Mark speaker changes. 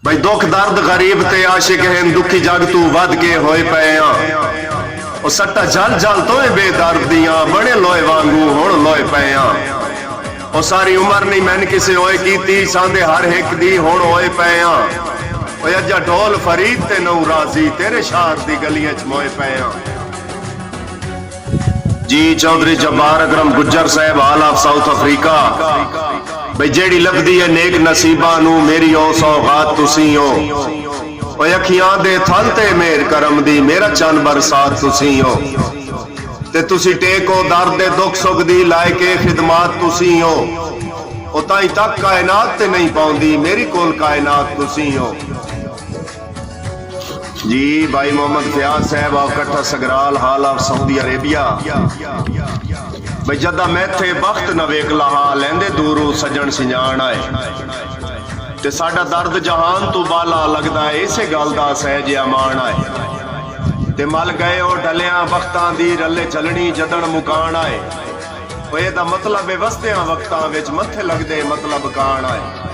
Speaker 1: भाई दुख दर्द गरीब ते आशिक हैं दुखी जग तू वध के होए पे आ सट्टा जल जल तो बेदर्द दियां बड़े लोए वांगू हुण लोए पे आ सारी उम्र नहीं मैंने किसे होए कीती सांदे हर एक दी हुण होए पे आ अजा ढोल फरीद ते नऊ राजी तेरे शहर दी गलियां च मोए पे आ जी चौधरी जब्बार अकरम गुज्जर साहब हाल ऑफ साउथ अफ्रीका भाई जेड़ी लभदी है नेक नसीबा नू मेरी ओ सौगात तुसी हो अखियां दे थल ते मेर करम दी मेरा चंद बरसात तुसी हो ते तुसी टेको दर्द दे दुख सुख दी लायके खिदमात तुसी हो ओ ताई तक कायनात ते नहीं पाउंदी मेरी कोल कायनात तुसी हो जी भाई मोहम्मद फयाज साहब आप कट्ठा सगराल हाल ऑफ सऊदी अरेबिया भाई जदा मैं थे वक्त न वेख लहा लेंदे दूरों सजन सिंजान आए ते साडा दर्द जहान तो बाला लगदा है इसे गल दा सहज अमान आए ते मल गए ओ ढलियां वक्तां दी रले चलनी जदन मुकान आए ओए दा मतलब है वस्तियां वक्तां विच मथे लगदे मतलब कान आए